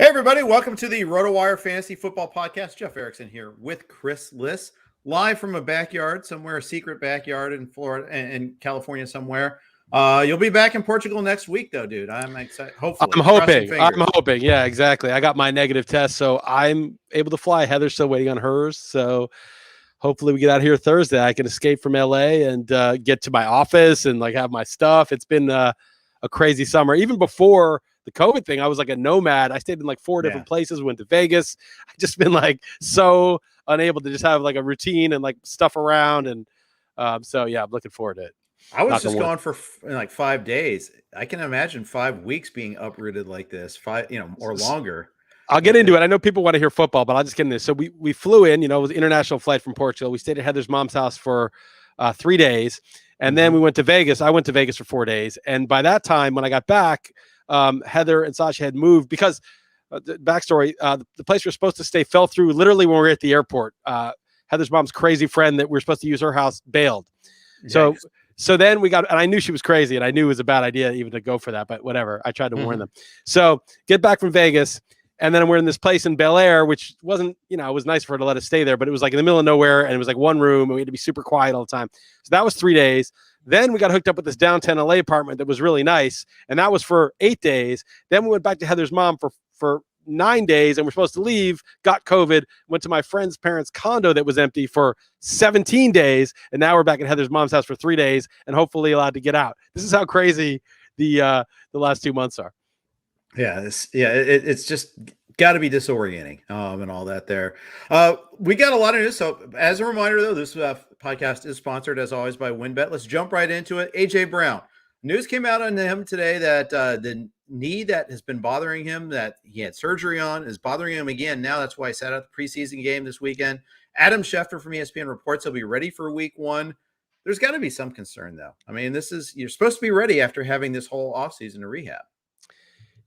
Hey, everybody. Welcome to the RotoWire Fantasy Football Podcast. Jeff Erickson here with Chris Liss, live from a backyard somewhere, a secret backyard in Florida and California somewhere. You'll be back in Portugal next week, though, dude. I'm excited. Hopefully. I'm hoping. Yeah, exactly. I got my negative test, so I'm able to fly. Heather's still waiting on hers, so hopefully we get out of here Thursday. I can escape from LA and get to my office and like have my stuff. It's been a crazy summer. Even before the COVID thing, I was like a nomad. I stayed in like 4 different places, went to Vegas. I've just been like so unable to just have like a routine and like stuff around. And so, yeah, I'm looking forward to it. I was just gone for like 5 days. I can imagine 5 weeks being uprooted like this, or longer. I'll get into it. I know people want to hear football, but I'll just get into this. So we flew in, it was an international flight from Portugal. We stayed at Heather's mom's house for 3 days. And then we went to Vegas. I went to Vegas for 4 days. And by that time, when I got back, Heather and Sasha had moved because the backstory, the place we were supposed to stay fell through literally when we were at the airport. Heather's mom's crazy friend that we were supposed to use her house bailed. Yikes. So then we got, and I knew she was crazy and I knew it was a bad idea even to go for that, but whatever. I tried to warn them. So get back from Vegas. And then we're in this place in Bel Air, which wasn't, it was nice for her to let us stay there, but it was like in the middle of nowhere and it was like one room and we had to be super quiet all the time. So that was 3 days. Then we got hooked up with this downtown LA apartment that was really nice. And that was for 8 days. Then we went back to Heather's mom for 9 days and we're supposed to leave, got COVID, went to my friend's parents' condo that was empty for 17 days. And now we're back at Heather's mom's house for 3 days and hopefully allowed to get out. This is how crazy the last 2 months are. Yeah, it's just got to be disorienting and all that there. We got a lot of news. So as a reminder, though, this podcast is sponsored, as always, by WinBet. Let's jump right into it. A.J. Brown. News came out on him today that the knee that has been bothering him, that he had surgery on, is bothering him again. Now that's why he sat out the preseason game this weekend. Adam Schefter from ESPN reports he'll be ready for week 1. There's got to be some concern, though. I mean, you're supposed to be ready after having this whole offseason to rehab.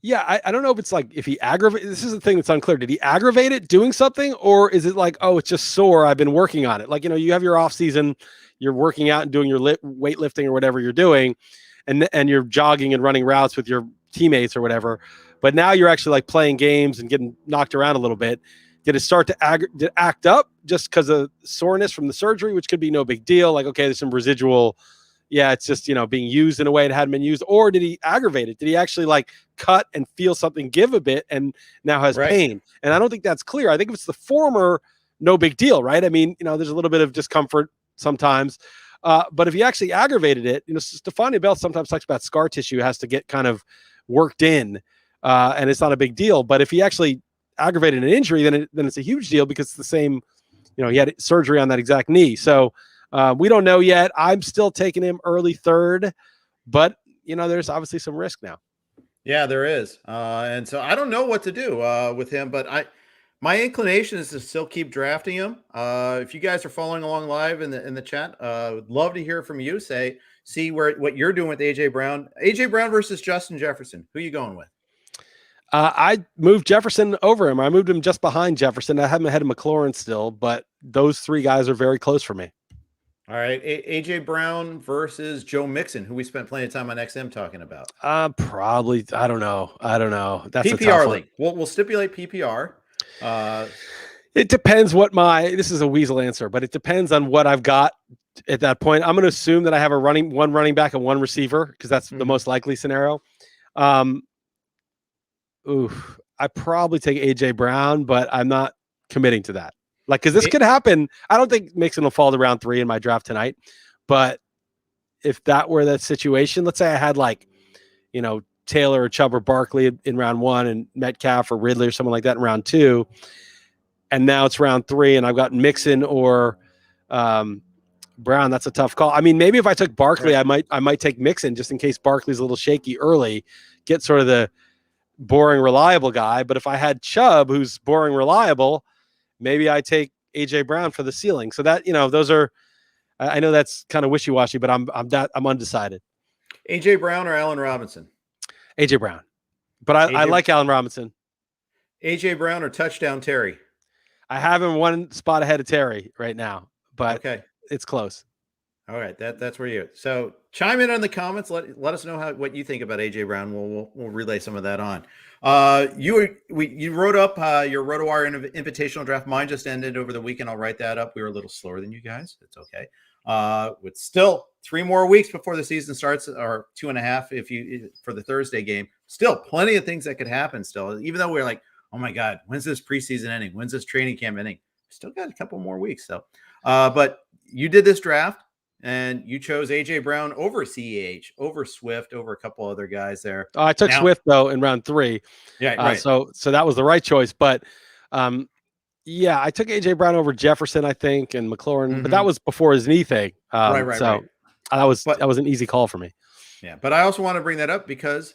Yeah, I don't know if it's like if he aggravated. This is the thing that's unclear. Did he aggravate it doing something, or is it like, oh, it's just sore? I've been working on it. Like, you have your off season, you're working out and doing your weightlifting or whatever you're doing, and you're jogging and running routes with your teammates or whatever. But now you're actually like playing games and getting knocked around a little bit. Did it start to act up just because of soreness from the surgery, which could be no big deal? Like, okay, there's some residual. Yeah, it's just, being used in a way it hadn't been used. Or did he aggravate it? Did he actually like cut and feel something give a bit and now has pain? And I don't think that's clear. I think if it's the former, no big deal, right? I mean, there's a little bit of discomfort sometimes. But if he actually aggravated it, Stephania Bell sometimes talks about scar tissue has to get kind of worked in and it's not a big deal. But if he actually aggravated an injury, then it's a huge deal because it's the same, he had surgery on that exact knee. So we don't know yet. I'm still taking him early third, but there's obviously some risk now. Yeah, there is. And so I don't know what to do with him, but my inclination is to still keep drafting him. If you guys are following along live in the chat, would love to hear from you. See what you're doing with AJ Brown. AJ Brown versus Justin Jefferson. Who are you going with? I moved Jefferson over him. I moved him just behind Jefferson. I haven't had McLaurin still, but those 3 guys are very close for me. All right, A.J. Brown versus Joe Mixon, who we spent plenty of time on XM talking about. Probably. I don't know. That's PPR league. We'll stipulate PPR. It depends this is a weasel answer, but it depends on what I've got at that point. I'm going to assume that I have one running back and 1 receiver because that's the most likely scenario. I probably take A.J. Brown, but I'm not committing to that. Like, because this could happen. I don't think Mixon will fall to round 3 in my draft tonight. But if that were that situation, let's say I had Taylor or Chubb or Barkley in round 1 and Metcalf or Ridley or someone like that in round 2. And now it's round 3 and I've got Mixon or Brown. That's a tough call. I mean, maybe if I took Barkley, I might take Mixon just in case Barkley's a little shaky early, get sort of the boring, reliable guy. But if I had Chubb, who's boring, reliable, maybe I take AJ Brown for the ceiling. So that, those are, I know that's kind of wishy-washy, but I'm undecided. AJ Brown or Allen Robinson? AJ Brown. But I like Allen Robinson. AJ Brown or touchdown Terry? I have him 1 spot ahead of Terry right now, but it's close. All right. That's where you, so chime in the comments. Let us know what you think about AJ Brown. We'll relay some of that on. You wrote up your RotoWire Invitational Draft. Mine just ended over the weekend. I'll write that up. We were a little slower than you guys. It's okay. With still 3 more weeks before the season starts, or 2.5 for the Thursday game. Still plenty of things that could happen. Still, even though we're like, oh my God, when's this preseason ending? When's this training camp ending? Still got a couple more weeks. So, but you did this draft. And you chose A.J. Brown over CEH, over Swift, over a couple other guys there. I took Swift, though, in round 3. Yeah, right. So that was the right choice. But, yeah, I took A.J. Brown over Jefferson, I think, and McLaurin. But that was before his knee thing. Right. That was an easy call for me. Yeah, but I also want to bring that up because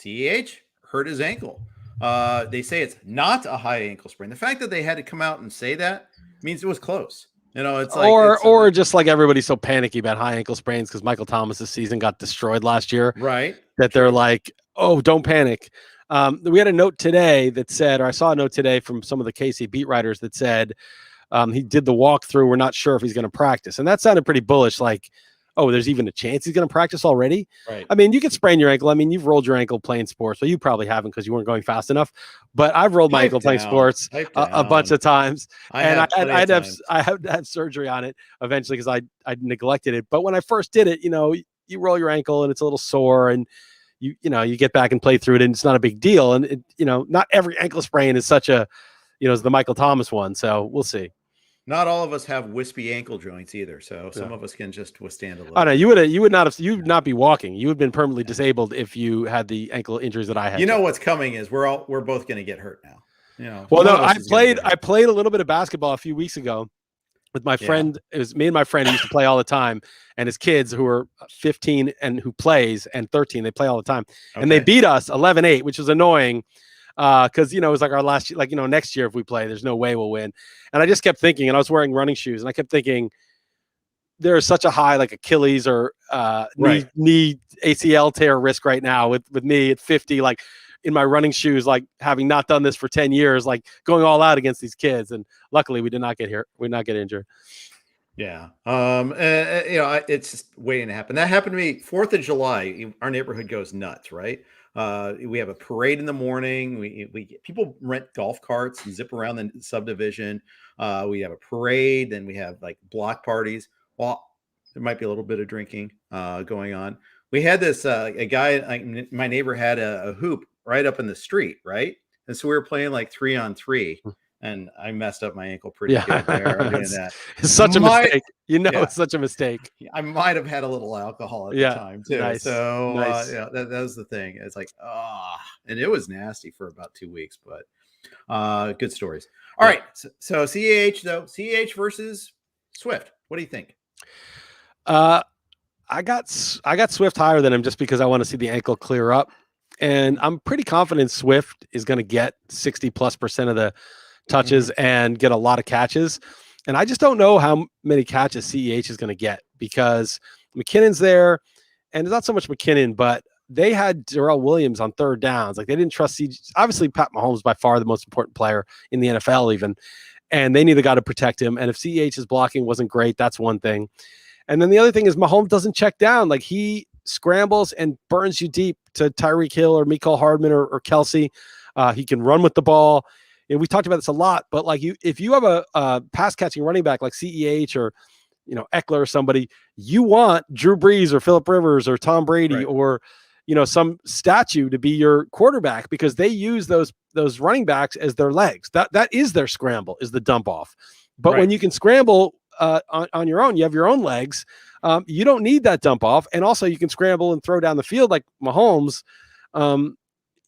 CEH hurt his ankle. They say it's not a high ankle sprain. The fact that they had to come out and say that means it was close. It's like or just like everybody's so panicky about high ankle sprains because Michael Thomas's season got destroyed last year. Right. That they're like, oh, don't panic. We had a note today that said, or I saw a note today from some of the KC beat writers that said he did the walkthrough. We're not sure if he's going to practice. And that sounded pretty bullish. Like, oh, there's even a chance he's going to practice already. Right. I mean, you could sprain your ankle. I mean, you've rolled your ankle playing sports. Well, you probably haven't because you weren't going fast enough. But I've rolled my ankle playing sports a bunch of times. And I had to have surgery on it eventually because I neglected it. But when I first did it, you roll your ankle and it's a little sore and you get back and play through it and it's not a big deal. And not every ankle sprain is such a, as the Michael Thomas one. So we'll see. Not all of us have wispy ankle joints either, so some of us can just withstand a little. Oh no, you would not be walking. You would have been permanently disabled if you had the ankle injuries that I had. What's coming is we're both going to get hurt now. Well, no, I played a little bit of basketball a few weeks ago with my friend. It was me and my friend who used to play all the time, and his kids who are 15 and who plays and 13, they play all the time, and they beat us 11-8, which was annoying. Because it was like our last year, next year if we play, there's no way we'll win. And I just kept thinking, and I was wearing running shoes, and I kept thinking there is such a high Achilles or knee ACL tear risk right now with me at 50, like in my running shoes, like having not done this for 10 years, like going all out against these kids. And luckily we did not get here. We did not get injured. Yeah. It's just waiting to happen. That happened to me 4th of July. Our neighborhood goes nuts, right? We have a parade in the morning. We people rent golf carts and zip around the subdivision. We have a parade, then we have block parties. Well, there might be a little bit of drinking going on. We had this a guy, my neighbor had a hoop right up in the street, right? And so we were playing 3-on-3. And I messed up my ankle pretty good there doing that. It's such a mistake. It's such a mistake. I might have had a little alcohol at the time too. Nice. So that was the thing. It's and it was nasty for about 2 weeks, but good stories. All right. So CEH though, CEH versus Swift. What do you think? I got Swift higher than him just because I want to see the ankle clear up. And I'm pretty confident Swift is going to get 60+% of the touches and get a lot of catches. And I just don't know how many catches CEH is going to get because McKinnon's there, and it's not so much McKinnon, but they had Jamal Williams on 3rd downs. Like they didn't trust CEH. Obviously, Pat Mahomes by far the most important player in the NFL even, and they neither got to protect him. And if CEH's blocking wasn't great, that's one thing. And then the other thing is Mahomes doesn't check down. Like he scrambles and burns you deep to Tyreek Hill or Mecole Hardman or Kelsey. He can run with the ball. And we talked about this a lot, but if you have a pass catching running back like CEH or Eckler or somebody, you want Drew Brees or Phillip Rivers or Tom Brady or some statue to be your quarterback because they use those running backs as their legs. That is their scramble, is the dump off. But when you can scramble on your own, you have your own legs. You don't need that dump off, and also you can scramble and throw down the field like Mahomes.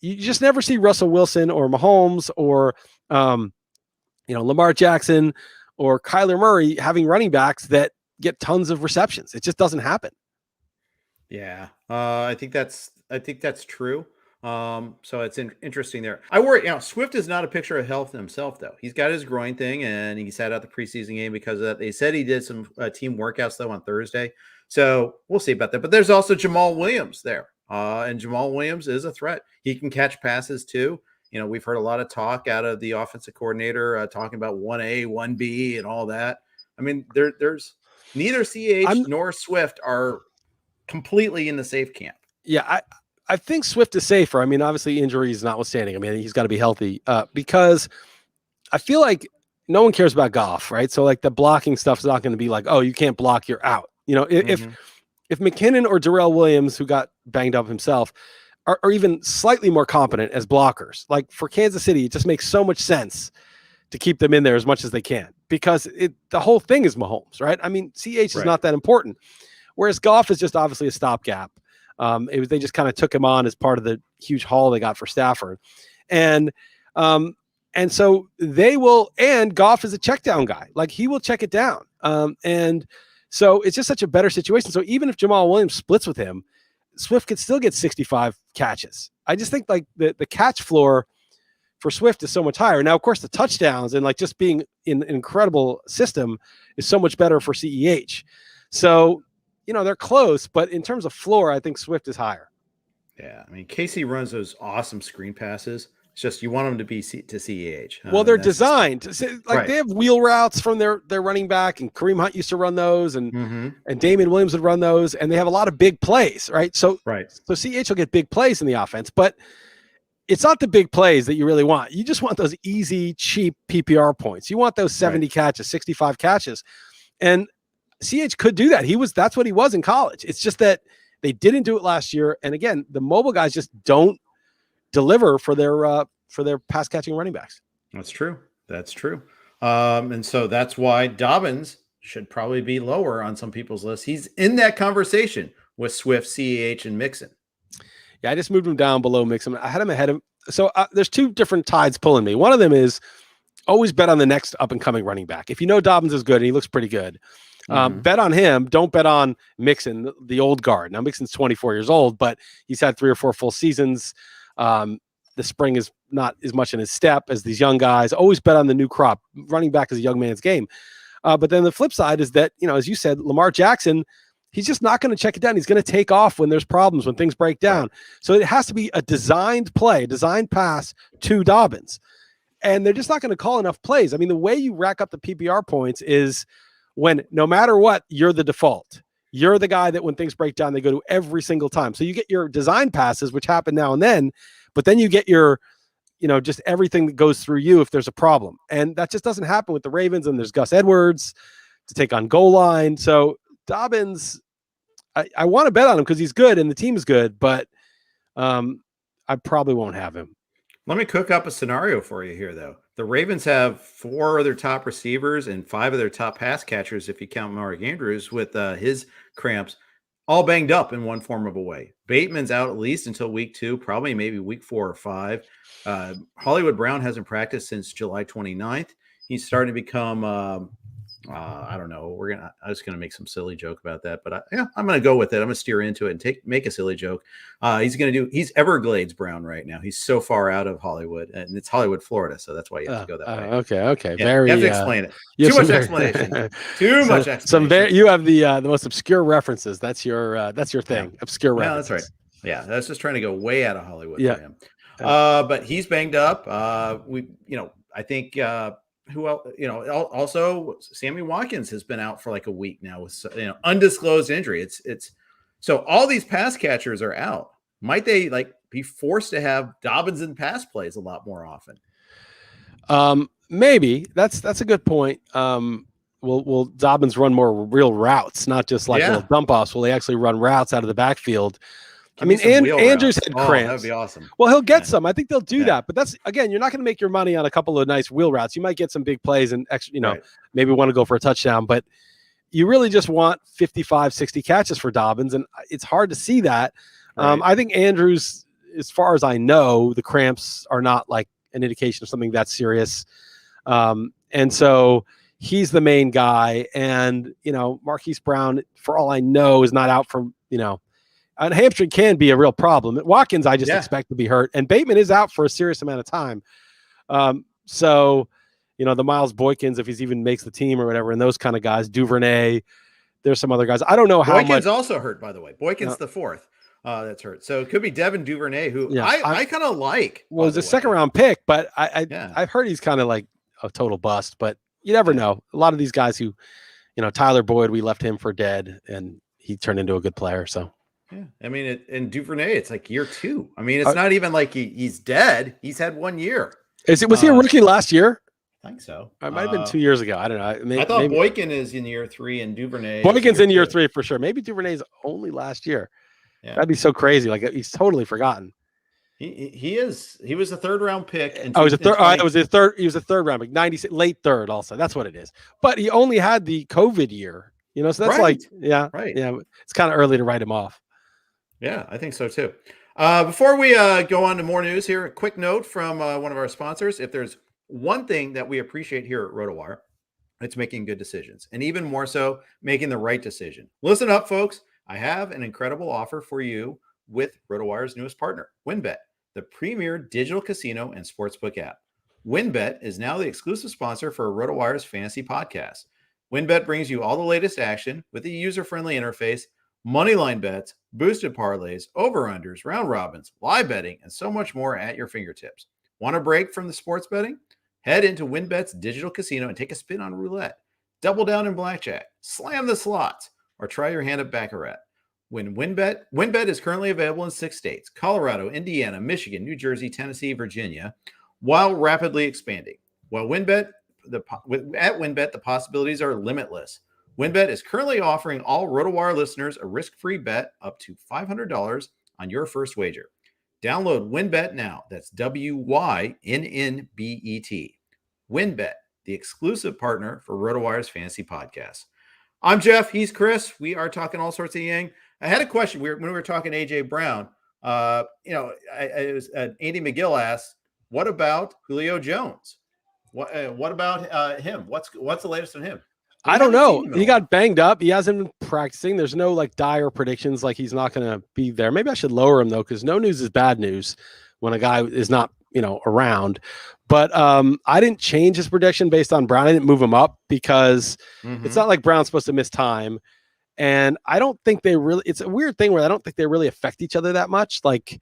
You just never see Russell Wilson or Mahomes or, Lamar Jackson or Kyler Murray having running backs that get tons of receptions. It just doesn't happen. Yeah. I think that's true. So it's interesting there. I worry, Swift is not a picture of health himself though. He's got his groin thing and he sat out the preseason game because of that. They said he did some team workouts though on Thursday. So we'll see about that. But there's also Jamal Williams there. And Jamal Williams is a threat. He can catch passes too. We've heard a lot of talk out of the offensive coordinator talking about 1A, 1B and all that. I mean, there's neither CH nor Swift are completely in the safe camp. Yeah, I think Swift is safer. I mean, obviously injuries notwithstanding. I mean, he's got to be healthy because I feel like no one cares about Goff, right? So like the blocking stuff is not going to be like, oh, you can't block, you're out. You know, if McKinnon or Darrell Williams, who got banged up himself, are even slightly more competent as blockers, like for Kansas City, it just makes so much sense to keep them in there as much as they can because the whole thing is Mahomes, right? I mean, CH is not that important, whereas Goff is just obviously a stopgap. They just kind of took him on as part of the huge haul they got for Stafford. And so they will, and Goff is a check down guy. Like he will check it down. And so it's just such a better situation. So even if Jamal Williams splits with him, Swift could still get 65 catches. I just think like the catch floor for Swift is so much higher. Now, of course, the touchdowns and like just being in an incredible system is so much better for CEH. So, you know, they're close, but in terms of floor, I think Swift is higher. Yeah. I mean, Casey runs those awesome screen passes. It's just you want them to be to CEH. Well, they're designed they have wheel routes from their running back, and Kareem Hunt used to run those, and Damian Williams would run those, and they have a lot of big plays, right? So CEH will get big plays in the offense, but it's not the big plays that you really want. You just want those easy, cheap PPR points. You want those 70 catches, 65 catches, and CH could do that. That's what he was in college. It's just that they didn't do it last year, and again, the mobile guys just don't deliver for their pass catching running backs. That's true. And so that's why Dobbins should probably be lower on some people's lists. He's in that conversation with Swift, CEH, and Mixon. Yeah, I just moved him down below Mixon. I had him ahead of. So there's two different tides pulling me. One of them is always bet on the next up and coming running back. If you know Dobbins is good and he looks pretty good, bet on him. Don't bet on Mixon, the old guard. Now Mixon's 24 years old, but he's had 3 or 4 full seasons. The spring is not as much in his step as these young guys. Always bet on the new crop. Running back is a young man's game. But then the flip side is that, you know, as you said, Lamar Jackson, he's just not going to check it down. He's going to take off when there's problems, when things break down. So it has to be a designed play, a designed pass to Dobbins. And they're just not going to call enough plays. I mean, the way you rack up the PPR points is when no matter what, you're the default. You're the guy that when things break down, they go to every single time. So you get your design passes, which happen now and then, but then you get your, you know, just everything that goes through you if there's a problem. And that just doesn't happen with the Ravens. And there's Gus Edwards to take on goal line. So Dobbins, I want to bet on him because he's good and the team is good, but I probably won't have him. Let me cook up a scenario for you here, though. The Ravens have 4 of their top receivers and 5 of their top pass catchers, if you count Mark Andrews, with his cramps, all banged up in one form of a way. Bateman's out at least until week 2, probably maybe week 4 or 5. Hollywood Brown hasn't practiced since July 29th. He's starting to become I don't know. I was going to make some silly joke about that, but I'm going to go with it. I'm going to steer into it and make a silly joke. He's Everglades Brown right now. He's so far out of Hollywood, and it's Hollywood, Florida. So that's why you have to go that way. Okay. Yeah, you have to explain it. Too much explanation. Too much explanation. You have the most obscure references. That's your thing. Yeah. Obscure references. That's right. Yeah. That's just trying to go way out of Hollywood for him. But he's banged up. I think, who else? Also Sammy Watkins has been out for like a week now with undisclosed injury. It's so all these pass catchers are out. Might they be forced to have Dobbins in pass plays a lot more often? Maybe that's a good point. Will Dobbins run more real routes, not just little dump offs? Will they actually run routes out of the backfield? I mean, Andrews had cramps. That would be awesome. Well, he'll get some. I think they'll do that. But that's, again, you're not going to make your money on a couple of nice wheel routes. You might get some big plays and, maybe want to go for a touchdown. But you really just want 55, 60 catches for Dobbins. And it's hard to see that. Right. I think Andrews, as far as I know, the cramps are not like an indication of something that's serious. And so he's the main guy. And, Marquise Brown, for all I know, is not out from, a hamstring can be a real problem. Watkins, I just expect to be hurt. And Bateman is out for a serious amount of time. So, the Miles Boykins, if he's even makes the team or whatever, and those kind of guys, Duvernay, there's some other guys. I don't know how Boykins also hurt, by the way. Boykins the 4th. That's hurt. So it could be Devin Duvernay, who I kind of like. Well, it's a second-round pick, but I've heard he's kind of like a total bust. But you never know. A lot of these guys who, Tyler Boyd, we left him for dead, and he turned into a good player. So Yeah. I mean, and Duvernay, it's like year 2. I mean, it's not even like he's dead. He's had 1 year. Was he a rookie last year? I think so. It might have been 2 years ago. I don't know. I thought Boykin is in year 3 and Duvernay. Boykin's in year 3 for sure. Maybe Duvernay's only last year. Yeah. That'd be so crazy. Like he's totally forgotten. He is. He was a 3rd round pick. It was a third. It was a third. He was a 3rd round pick, 96, late 3rd. Also, that's what it is. But he only had the COVID year. So that's right. Yeah. It's kind of early to write him off. Yeah, I think so too. Before we go on to more news here, a quick note from one of our sponsors. If there's one thing that we appreciate here at RotoWire, it's making good decisions, and even more so, making the right decision. Listen up, folks. I have an incredible offer for you with RotoWire's newest partner, WynnBET, the premier digital casino and sportsbook app. WynnBET is now the exclusive sponsor for RotoWire's fantasy podcast. WynnBET brings you all the latest action with a user-friendly interface, moneyline bets, boosted parlays, over-unders, round robins, live betting, and so much more at your fingertips. Want a break from the sports betting? Head into WynnBET's digital casino and take a spin on roulette. Double down in blackjack, slam the slots, or try your hand at baccarat. WynnBET is currently available in 6 states: Colorado, Indiana, Michigan, New Jersey, Tennessee, Virginia, while rapidly expanding. At WynnBET, the possibilities are limitless. WynnBET is currently offering all RotoWire listeners a risk-free bet up to $500 on your first wager. Download WynnBET now. That's WYNNBET. WynnBET, the exclusive partner for RotoWire's fantasy podcast. I'm Jeff. He's Chris. We are talking all sorts of yang. I had a question. When we were talking AJ Brown, Andy McGill asked, "What about Julio Jones? What about him? What's the latest on him?" I don't know. He got banged up. He hasn't been practicing. There's no dire predictions like he's not going to be there. Maybe I should lower him though, because no news is bad news when a guy is not around. But I didn't change his prediction based on Brown. I didn't move him up because it's not like Brown's supposed to miss time. And I don't think it's a weird thing where I don't think they really affect each other that much. Like,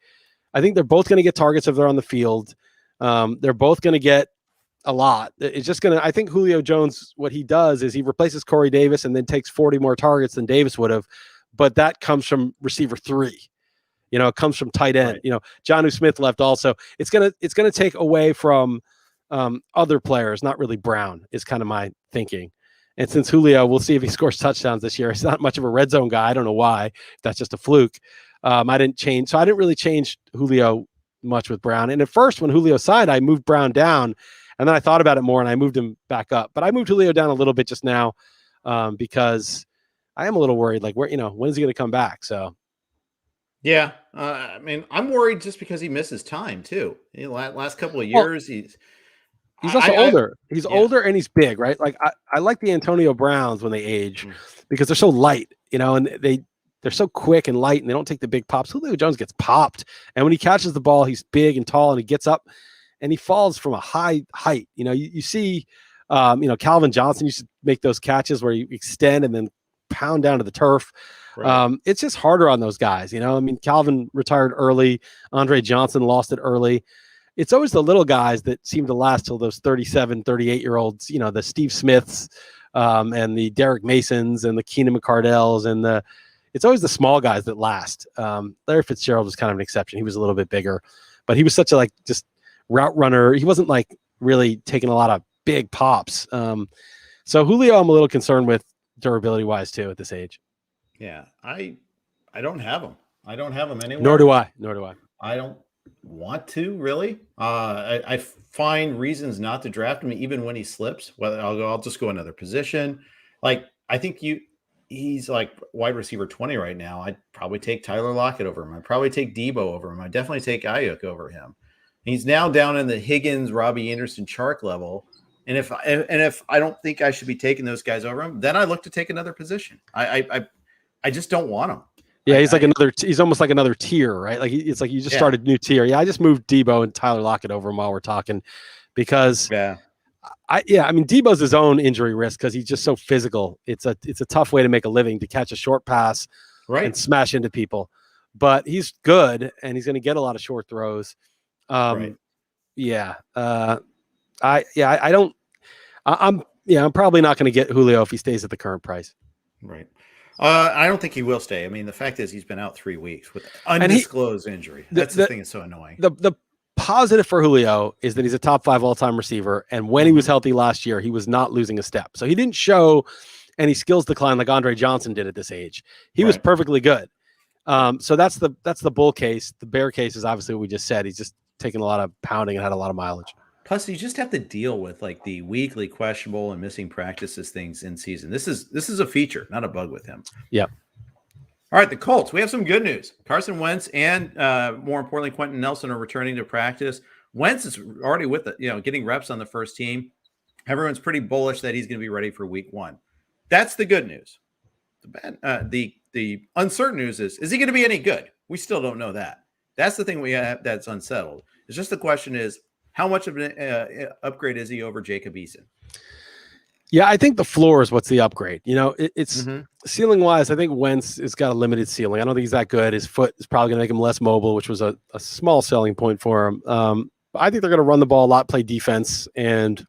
I think they're both going to get targets if they're on the field. They're both going to get a lot. It's just going to, I think Julio Jones, what he does is he replaces Corey Davis and then takes 40 more targets than Davis would have. But that comes from receiver 3. It comes from tight end. Right. Jonnu Smith left also. It's gonna take away from other players, not really Brown, is kind of my thinking. And since Julio, we'll see if he scores touchdowns this year. He's not much of a red zone guy. I don't know why. If that's just a fluke. I didn't change. So I didn't really change Julio much with Brown. And at first, when Julio signed, I moved Brown down. And then I thought about it more and I moved him back up. But I moved Julio down a little bit just now because I am a little worried. Like, when is he going to come back? So. Yeah. I mean, I'm worried just because he misses time too. Last couple of years, he's also older. He's older and he's big, right? Like I like the Antonio Browns when they age because they're so light, and they're so quick and light and they don't take the big pops. Julio Jones gets popped. And when he catches the ball, he's big and tall and he gets up and he falls from a high height. You see, Calvin Johnson used to make those catches where you extend and then pound down to the turf. Right. It's just harder on those guys. Calvin retired early. Andre Johnson lost it early. It's always the little guys that seem to last till those 37, 38-year-olds, the Steve Smiths and the Derek Masons and the Keenan McCardells and it's always the small guys that last. Larry Fitzgerald was kind of an exception. He was a little bit bigger, but he was such a just route runner. He wasn't really taking a lot of big pops. So Julio, I'm a little concerned with durability wise too at this age. Yeah, I don't have him. I don't have him anywhere. Nor do I. I don't want to really. I find reasons not to draft him even when he slips. Whether I'll just go another position. I think he's like wide receiver 20 right now. I'd probably take Tyler Lockett over him. I'd probably take Debo over him. I'd definitely take Ayuk over him. He's now down in the Higgins, Robbie Anderson, Chark level. And if I don't think I should be taking those guys over him, then I look to take another position. I just don't want him. Yeah, he's almost like another tier, right? Like it's like you just started a new tier. Yeah, I just moved Debo and Tyler Lockett over him while we're talking because I mean Debo's his own injury risk because he's just so physical. It's a tough way to make a living to catch a short pass and smash into people. But he's good and he's going to get a lot of short throws. I'm probably not going to get Julio if he stays at the current price. Right. I don't think he will stay. I mean, the fact is he's been out 3 weeks with undisclosed injury. That's the thing that's so annoying. The positive for Julio is that he's a top 5 all-time receiver, and when he was healthy last year, he was not losing a step. So he didn't show any skills decline like Andre Johnson did at this age. He was perfectly good. So that's the bull case. The bear case is obviously what we just said. He's just taken a lot of pounding and had a lot of mileage. Plus, you just have to deal with like the weekly questionable and missing practices things in season. This is a feature, not a bug with him. Yeah. All right, the Colts. We have some good news. Carson Wentz and more importantly, Quentin Nelson are returning to practice. Wentz is already with it, getting reps on the first team. Everyone's pretty bullish that he's going to be ready for week 1. That's the good news. The uncertain news is he going to be any good? We still don't know that. That's the thing we have that's unsettled. It's just the question is, how much of an upgrade is he over Jacob Eason? Yeah, I think the floor is what's the upgrade. It's ceiling wise. I think Wentz has got a limited ceiling. I don't think he's that good. His foot is probably going to make him less mobile, which was a small selling point for him. I think they're going to run the ball a lot, play defense, and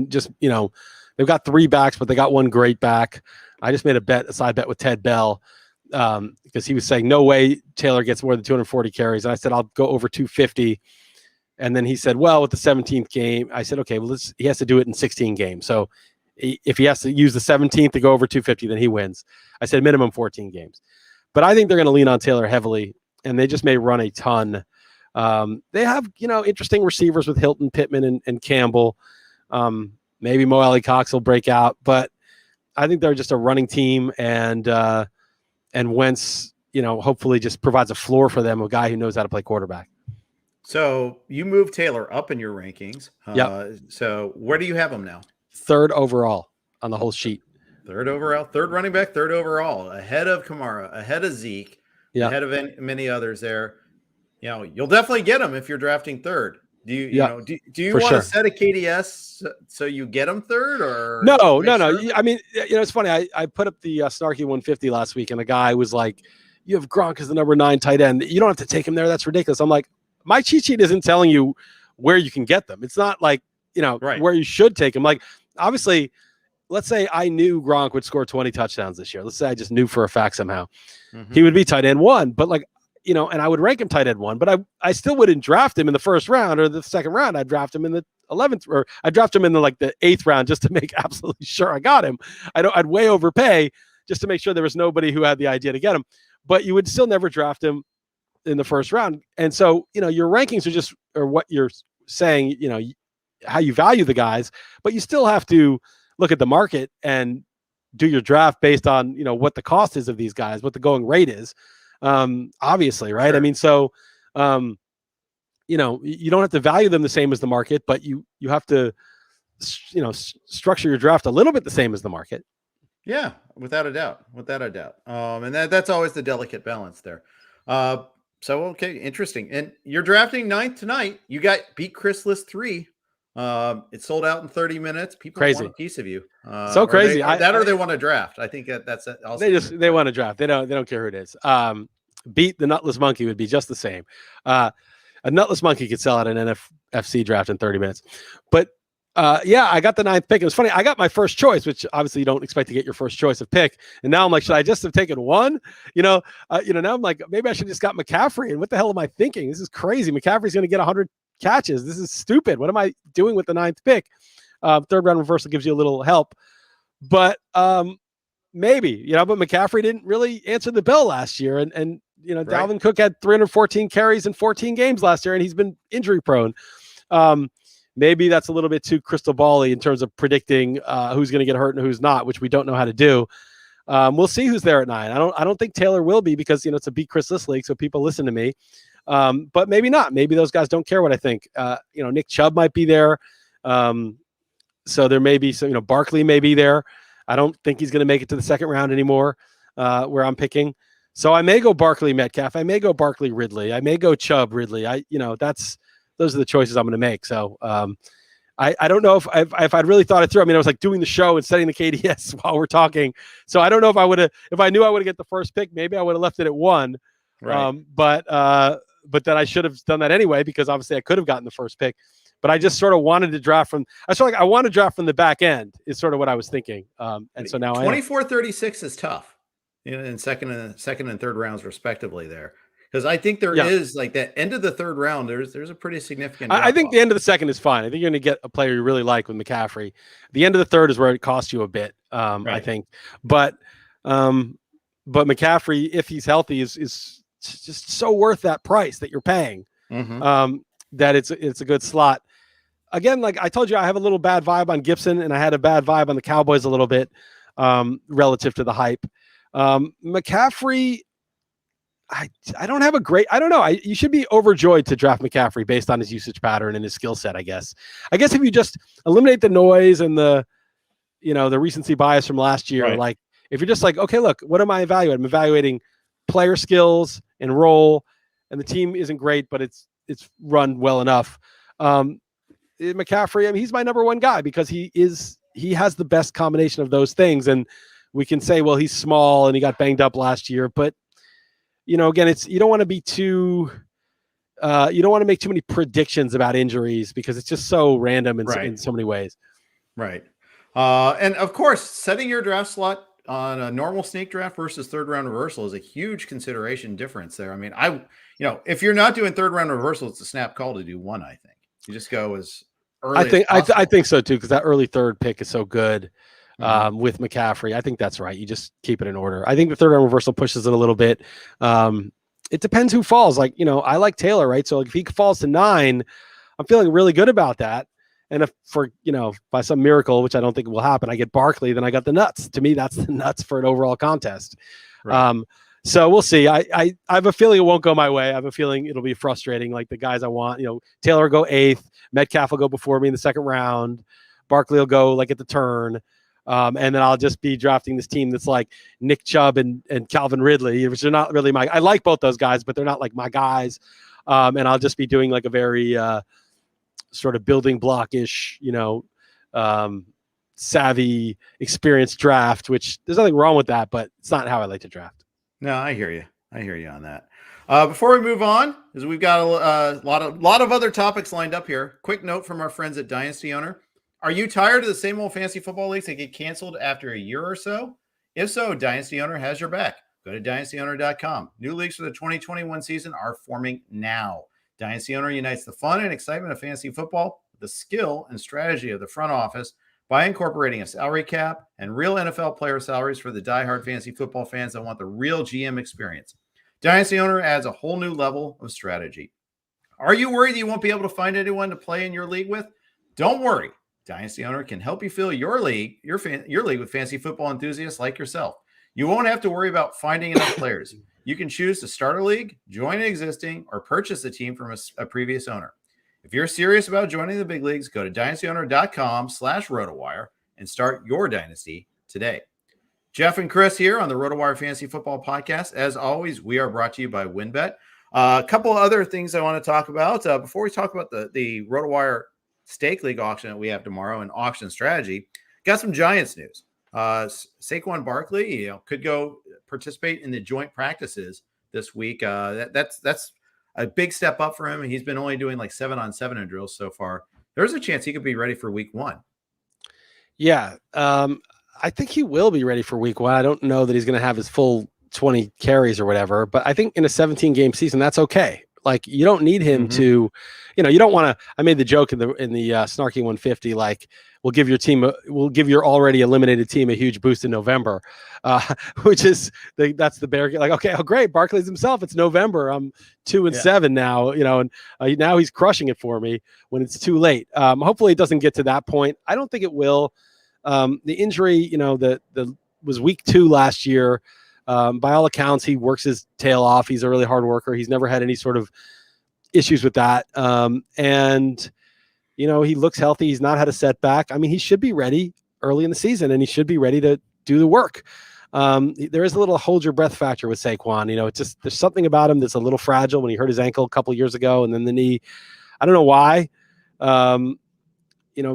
just they've got 3 backs, but they got 1 great back. I just made a side bet with Ted Bell because he was saying no way Taylor gets more than 240 carries, and I said I'll go over 250. And then he said, well, with the 17th game, I said, okay, well, he has to do it in 16 games. So if he has to use the 17th to go over 250, then he wins. I said minimum 14 games. But I think they're going to lean on Taylor heavily, and they just may run a ton. They have, interesting receivers with Hilton, Pittman, and Campbell. Maybe Mo Alley Cox will break out, but I think they're just a running team, and Wentz, hopefully just provides a floor for them, a guy who knows how to play quarterback. So you moved Taylor up in your rankings. So where do you have him now? 3rd overall on the whole sheet. 3rd overall, 3rd running back, 3rd overall, ahead of Kamara, ahead of Zeke, ahead of many others there. You'll definitely get him if you're drafting 3rd. Do you, do you want to set a KDS so you get him 3rd or no? I mean, it's funny. I put up the snarky 150 last week, and a guy was like, "You have Gronk as the number 9 tight end. You don't have to take him there. That's ridiculous." I'm like, my cheat sheet isn't telling you where you can get them. It's not like, where you should take them. Like, obviously, let's say I knew Gronk would score 20 touchdowns this year. Let's say I just knew for a fact somehow he would be tight end 1. But and I would rank him tight end 1, but I still wouldn't draft him in the 1st round or the 2nd round. I'd draft him in the 11th, or I'd draft him in the 8th round just to make absolutely sure I got him. I'd way overpay just to make sure there was nobody who had the idea to get him. But you would still never draft him in the 1st round. And so, your rankings are what you're saying, how you value the guys, but you still have to look at the market and do your draft based on, what the cost is of these guys, what the going rate is. Obviously, right? Sure. I mean, so, you don't have to value them the same as the market, but you have to, structure your draft a little bit the same as the market. Yeah, without a doubt. And that's always the delicate balance there. So, okay, interesting. And you're drafting 9th tonight. You beat Chris Liss 3. It sold out in 30 minutes. People want a piece of you. So crazy. Or they want to draft. I think that's also they want to draft. They don't care who it is. Beat the Nutless Monkey would be just the same. A Nutless Monkey could sell out an NFC draft in 30 minutes. But I got the 9th pick. It was funny. I got my first choice, which obviously you don't expect to get your first choice of pick. And now I'm like, should I just have taken 1? Now I'm like, maybe I should just got McCaffrey. And what the hell am I thinking? This is crazy. McCaffrey's going to get 100 catches. This is stupid. What am I doing with the 9th pick? 3rd round reversal gives you a little help, but maybe, but McCaffrey didn't really answer the bell last year. And Dalvin Cook had 314 carries in 14 games last year, and he's been injury prone. Maybe that's a little bit too crystal ball-y in terms of predicting who's going to get hurt and who's not, which we don't know how to do. We'll see who's there at 9. I don't think Taylor will be because, it's a beat Chris Liss league, so people listen to me. But maybe not. Maybe those guys don't care what I think. Nick Chubb might be there. So there may be some, Barkley may be there. I don't think he's going to make it to the 2nd round anymore, where I'm picking. So I may go Barkley Metcalf. I may go Barkley Ridley. I may go Chubb Ridley. Those are the choices I'm going to make. So I don't know if I'd really thought it through. I mean, I was like doing the show and setting the KDS while we're talking. So I don't know if I knew I would have get the first pick, maybe I would have left it at 1. Right. But then I should have done that anyway, because obviously I could have gotten the first pick. but I just sort of wanted to draft from. I feel like I want to draft from the back end is sort of what I was thinking. And so now 24-36 is tough, in second and third rounds respectively there. Because I think there is like that end of the third round. There's a pretty significant. I think the end of the second is fine. I think you're going to get a player you really like with McCaffrey. The end of the third is where it costs you a bit. Right. I think, but McCaffrey, if he's healthy, is just so worth that price that you're paying. That it's a good slot. Again, like I told you, I have a little bad vibe on Gibson, and I had a bad vibe on the Cowboys a little bit relative to the hype. McCaffrey. I don't have a great, I don't know. You should be overjoyed to draft McCaffrey based on his usage pattern and his skill set, I guess. If you just eliminate the noise and the recency bias from last year, right. Like if you're just like, okay, look, what am I evaluating? I'm evaluating player skills and role, and the team isn't great, but it's run well enough. McCaffrey, I mean, he's my number one guy because he has the best combination of those things. And we can say, well, he's small and he got banged up last year, but again, you don't want to be too, you don't want to make too many predictions about injuries because it's just so random in so many ways. Right. And of course, setting your draft slot on a normal snake draft versus third round reversal is a huge consideration difference there. I mean, if you're not doing third round reversal, it's a snap call to do one. I think you just go as early. I think so too, because that early third pick is so good. With McCaffrey, I think that's right. You just keep it in order. I think the third round reversal pushes it a little bit. It depends who falls. Like, I like Taylor, right? So if he falls to 9, I'm feeling really good about that. And if by some miracle, which I don't think will happen, I get Barkley, then I got the nuts. To me, that's the nuts for an overall contest. Right. So we'll see. I have a feeling it won't go my way. I have a feeling it'll be frustrating. Like the guys I want, Taylor will go 8th, Metcalf will go before me in the second round, Barkley will go like at the turn. And then I'll just be drafting this team that's like Nick Chubb and Calvin Ridley, which are not really I like both those guys, but they're not like my guys. And I'll just be doing like a very sort of building block-ish, savvy, experienced draft, which there's nothing wrong with that, but it's not how I like to draft. No, I hear you. I hear you on that. Before we move on, as we've got a lot of other topics lined up here, quick note from our friends at Dynasty Owner. Are you tired of the same old fantasy football leagues that get canceled after a year or so? If so, Dynasty Owner has your back. Go to dynastyowner.com. New leagues for the 2021 season are forming now. Dynasty Owner unites the fun and excitement of fantasy football with the skill and strategy of the front office by incorporating a salary cap and real NFL player salaries for the diehard fantasy football fans that want the real GM experience. Dynasty Owner adds a whole new level of strategy. Are you worried you won't be able to find anyone to play in your league with? Don't worry. Dynasty Owner can help you fill your league, your league with fantasy football enthusiasts like yourself. You won't have to worry about finding enough players. You can choose to start a league, join an existing, or purchase a team from a previous owner. If you're serious about joining the big leagues, go to dynastyowner.com/RotoWire and start your dynasty today. Jeff and Chris here on the RotoWire Fantasy Football Podcast. As always, we are brought to you by WynnBET. A couple of other things I want to talk about before we talk about the RotoWire Stake League auction that we have tomorrow and auction strategy. Got some Giants news. Saquon Barkley, could go participate in the joint practices this week. That's a big step up for him. He's been only doing like 7-on-7 in drills so far. There's a chance he could be ready for week 1. Yeah. I think he will be ready for week 1. I don't know that he's going to have his full 20 carries or whatever, but I think in a 17-game season, that's okay. Like you don't need him to, you don't want to. I made the joke in the snarky 150, like we'll give your already eliminated team a huge boost in November, which is that's the bear. Like, okay, oh great, Barkley's himself. It's November. I'm 2-7 now, and now he's crushing it for me when it's too late. Hopefully it doesn't get to that point. I don't think it will. The injury, the was week 2 last year. By all accounts, he works his tail off. He's a really hard worker. He's never had any sort of issues with that. And he looks healthy. He's not had a setback. I mean, he should be ready early in the season, and he should be ready to do the work. There is a little hold your breath factor with Saquon. It's just there's something about him that's a little fragile. When he hurt his ankle a couple of years ago, and then the knee, I don't know why.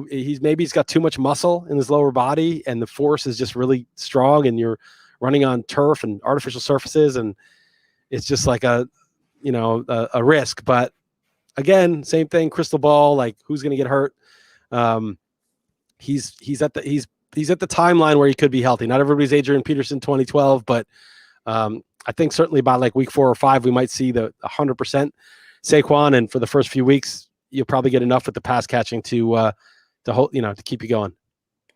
He's got too much muscle in his lower body, and the force is just really strong, and you're running on turf and artificial surfaces, and it's just like a risk. But again, same thing, crystal ball, like who's going to get hurt. He's at the timeline where he could be healthy. Not everybody's Adrian Peterson 2012, but I think certainly by like week 4 or 5, we might see the 100% Saquon. And for the first few weeks, you'll probably get enough with the pass catching to hold, to keep you going.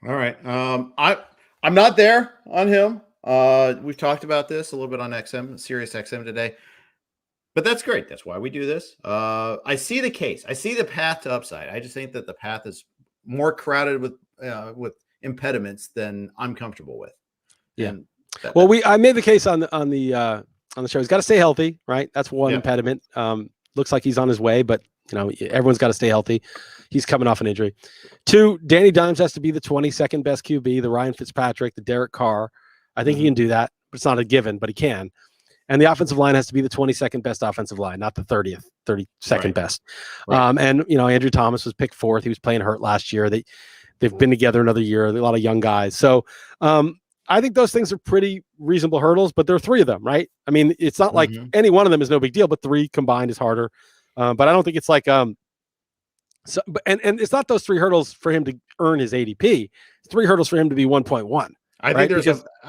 All right. I'm not there on him. We've talked about this a little bit on XM, Sirius XM today, but that's great. That's why we do this. I see the case. I see the path to upside. I just think that the path is more crowded with impediments than I'm comfortable with. Yeah. I made the case on the show. He's got to stay healthy, right? That's one impediment. Looks like he's on his way, but everyone's got to stay healthy. He's coming off an injury. 2, Danny Dimes has to be the 22nd best QB, the Ryan Fitzpatrick, the Derek Carr. I think he can do that, but it's not a given, but he can. And the offensive line has to be the 22nd best offensive line, not the 32nd best. Right. Andrew Thomas was picked 4th. He was playing hurt last year. They've been together another year. A lot of young guys. So I think those things are pretty reasonable hurdles, but there are 3 of them, right? I mean, it's not like any one of them is no big deal, but 3 combined is harder. But I don't think it's like and it's not those 3 hurdles for him to earn his ADP. It's 3 hurdles for him to be 1.1. I think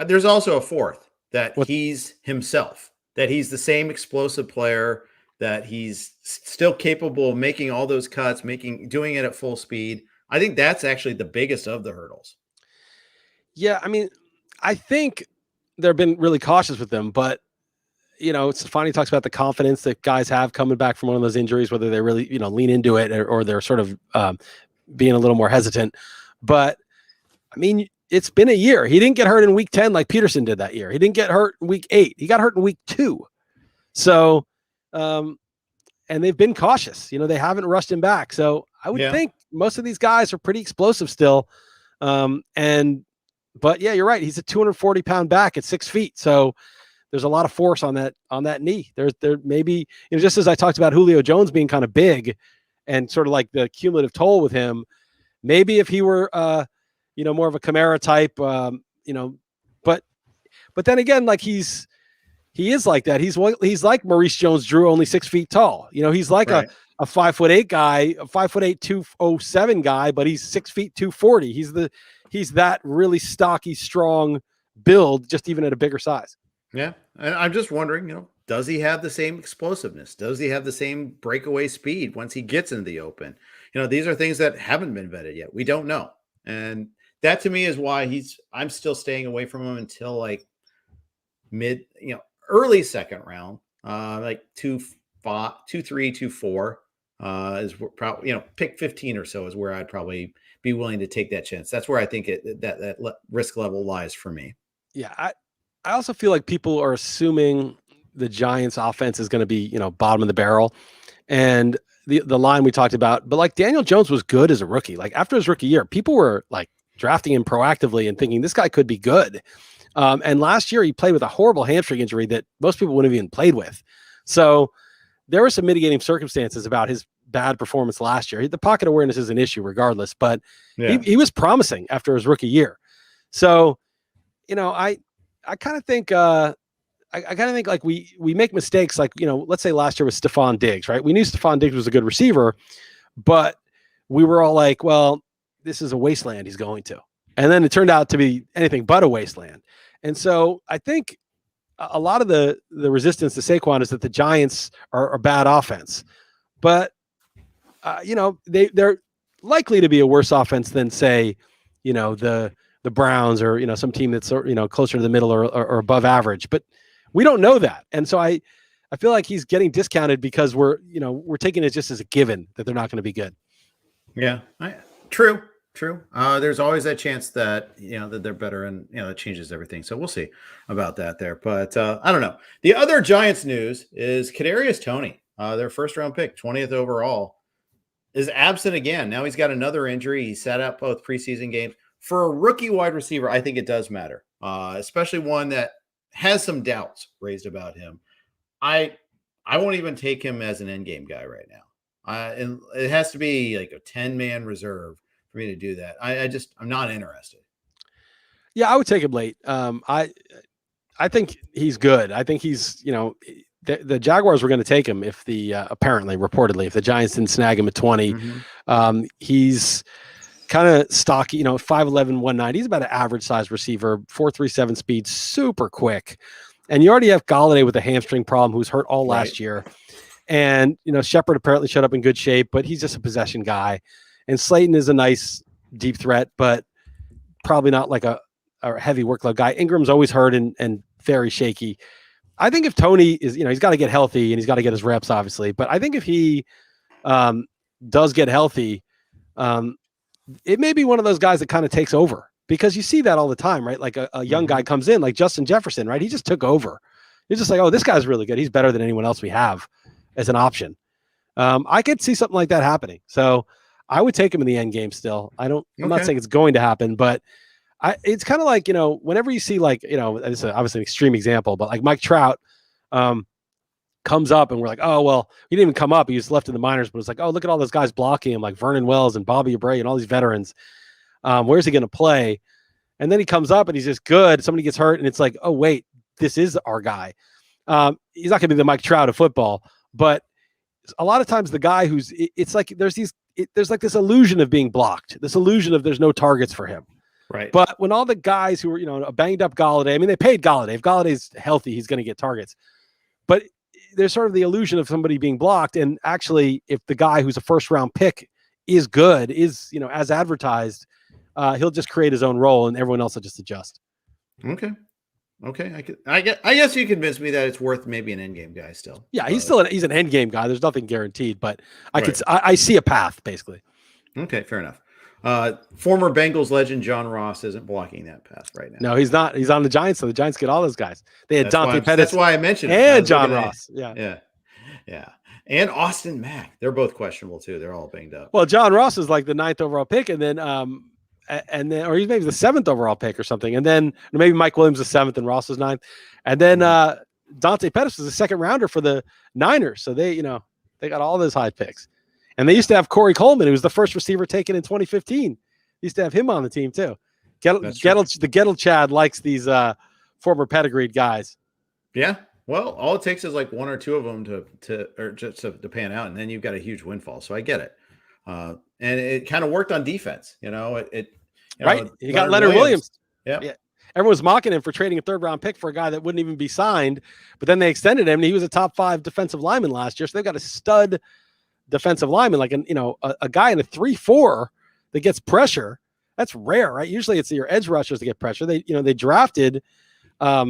there's also a 4th that he's himself, that he's the same explosive player, that he's still capable of making all those cuts, doing it at full speed. I think that's actually the biggest of the hurdles. Yeah, I mean, I think they've been really cautious with them, but Stefani talks about the confidence that guys have coming back from one of those injuries, whether they really, lean into it or they're sort of being a little more hesitant. But I mean, it's been a year. He didn't get hurt in week 10 like Peterson did that year. He didn't get hurt in week 8. He got hurt in week 2. So, and they've been cautious. They haven't rushed him back. So I would think most of these guys are pretty explosive still. But yeah, you're right. He's a 240-pound back at 6 feet. So there's a lot of force on that knee. There maybe, just as I talked about Julio Jones being kind of big and sort of like the cumulative toll with him, maybe if he were, more of a Kamara type, but then again, like he is like that. He's like Maurice Jones-Drew, only 6 feet tall. He's like a 5'8" guy, a 5'8", 207 guy, but he's 6 feet, 240. He's that really stocky, strong build, just even at a bigger size. Yeah. And I'm just wondering, does he have the same explosiveness? Does he have the same breakaway speed once he gets into the open? These are things that haven't been vetted yet. We don't know. And that to me is why I'm still staying away from him until like early second round, like 2, 3, 2, 4 is probably, pick 15 or so is where I'd probably be willing to take that chance. That's where I think that risk level lies for me. Yeah. I also feel like people are assuming the Giants offense is going to be, bottom of the barrel, and the line we talked about, but like Daniel Jones was good as a rookie. Like after his rookie year, people were like drafting him proactively and thinking this guy could be good. And last year he played with a horrible hamstring injury that most people wouldn't have even played with. So there were some mitigating circumstances about his bad performance last year. The pocket awareness is an issue regardless, but he was promising after his rookie year. So, I kind of think, like we make mistakes. Like, let's say last year was Stephon Diggs, right? We knew Stephon Diggs was a good receiver, but we were all like, well, this is a wasteland he's going to. And then it turned out to be anything but a wasteland. And so I think a lot of the resistance to Saquon is that the Giants are a bad offense, but they're likely to be a worse offense than, say, the Browns or, some team that's, closer to the middle or above average, but we don't know that. And so I feel like he's getting discounted because we're taking it just as a given that they're not going to be good. Yeah. True. There's always that chance that, that they're better, and, it changes everything. So we'll see about that there, but I don't know. The other Giants news is Kadarius Toney, their first round pick, 20th overall, is absent again. Now he's got another injury. He sat out both preseason games. For a rookie wide receiver, I think it does matter, especially one that has some doubts raised about him. I won't even take him as an end game guy right now. And it has to be like a 10-man reserve for me to do that. I'm not interested. Yeah, I would take him late. I think he's good. I think he's, the Jaguars were going to take him if reportedly, if the Giants didn't snag him at 20. He's kind of stocky, 5'11", 190. He's about an average size receiver, 4.37 speed, super quick. And you already have Galladay with a hamstring problem, who's hurt all last year. And, Shepard apparently showed up in good shape, but he's just a possession guy. And Slayton is a nice deep threat, but probably not like a heavy workload guy. Ingram's always hurt and very shaky. I think if Tony is, he's got to get healthy and he's got to get his reps, obviously. But I think if he does get healthy, it may be one of those guys that kind of takes over, because you see that all the time, right? Like a young guy comes in, like Justin Jefferson, right? He just took over. You're just like, oh, this guy's really good. He's better than anyone else we have as an option. I could see something like that happening. So I would take him in the end game still. I'm not saying it's going to happen, but it's kind of like, whenever you see this is obviously an extreme example, but like Mike Trout comes up and we're like, oh, well, he didn't even come up. He was left in the minors, but it's like, oh, look at all those guys blocking him, like Vernon Wells and Bobby Abreu and all these veterans. Where's he going to play? And then he comes up and he's just good. Somebody gets hurt and it's like, oh, wait, this is our guy. He's not going to be the Mike Trout of football, but a lot of times the guy it's like there's like this illusion of being blocked, this illusion of there's no targets for him. Right. But when all the guys who were, a banged up Galladay, I mean, they paid Galladay. If Galladay's healthy, he's going to get targets. But there's sort of the illusion of somebody being blocked. And actually, if the guy who's a first round pick is good, as advertised, he'll just create his own role and everyone else will just adjust. Okay. I guess you convinced me that it's worth maybe an end game guy still. Yeah, he's an end game guy. There's nothing guaranteed, but I see a path basically. Okay, fair enough. Former Bengals legend John Ross isn't blocking that path right now. No, he's not. He's on the Giants, so the Giants get all those guys. They had Dante Pettis. That's why I mentioned and John Ross. Yeah. And Austin Mack. They're both questionable too. They're all banged up. Well, John Ross is like the 9th overall pick, and then or he's maybe the 7th overall pick or something, and then maybe Mike Williams is 7th and Ross is 9th, and then Dante Pettis was a 2nd rounder for the Niners. So they got all those high picks. And they used to have Corey Coleman, who was the first receiver taken in 2015. They used to have him on the team too. The Gettle Chad likes these former pedigreed guys. Yeah. Well, all it takes is like one or two of them to pan out, and then you've got a huge windfall. So I get it. And it kind of worked on defense. He got Leonard Williams. Yeah. Everyone's mocking him for trading a 3rd round pick for a guy that wouldn't even be signed, but then they extended him and he was a top 5 defensive lineman last year. So they've got a stud defensive lineman, like a guy in a 3-4 that gets pressure. That's rare, right? Usually it's your edge rushers that get pressure. They drafted, I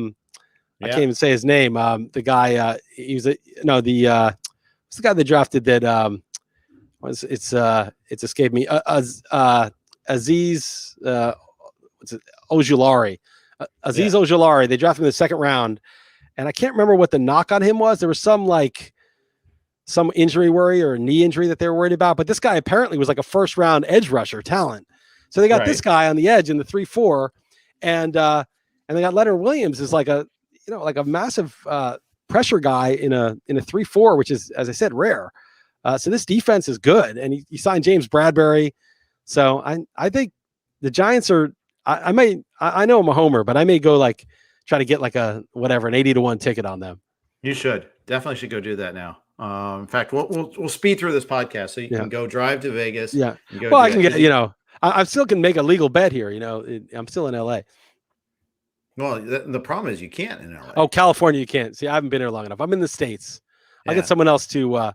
can't even say his name. The guy, what's the guy they drafted that, it's escaped me. Aziz, Ojulari. Ojulari. They drafted him in the 2nd round, and I can't remember what the knock on him was. There was some injury worry or a knee injury that they were worried about, but this guy apparently was like a 1st round edge rusher talent. So they got this guy on the edge in the 3-4, and they got Leonard Williams is like a massive pressure guy in a 3-4, which is, as I said, rare. So this defense is good, and he signed James Bradbury. So I think the Giants are. I know I'm a homer, but I may go try to get like an 80-1 ticket on them. You should definitely should go do that now. In fact, we'll speed through this podcast so you can go drive to Vegas. Yeah. Well, I can get I still can make a legal bet here. I'm still in LA. Well, the problem is you can't in LA. Oh, California, you can't. See, I haven't been here long enough. I'm in the States. Yeah. I'll get someone else to.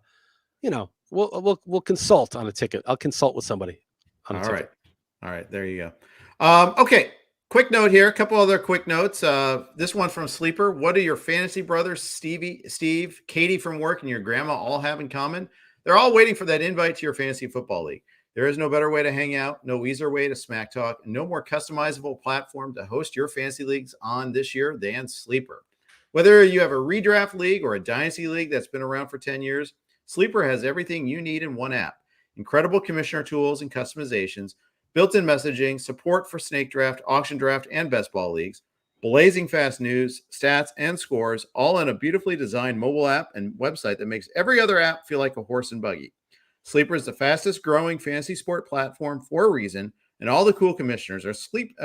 We'll consult on a ticket. I'll consult with somebody on a ticket. All right. There you go. Okay. Quick note here. A couple other quick notes. This one from Sleeper. What do your fantasy brothers, Steve, Katie from work, and your grandma all have in common? They're all waiting for that invite to your fantasy football league. There is no better way to hang out, no easier way to smack talk, and no more customizable platform to host your fantasy leagues on this year than Sleeper. Whether you have a redraft league or a dynasty league that's been around for 10 years, Sleeper has everything you need in one app. Incredible commissioner tools and customizations, built-in messaging, support for snake draft, auction draft, and best ball leagues, blazing fast news, stats, and scores, all in a beautifully designed mobile app and website that makes every other app feel like a horse and buggy. Sleeper is the fastest growing fantasy sport platform for a reason, and all the cool commissioners are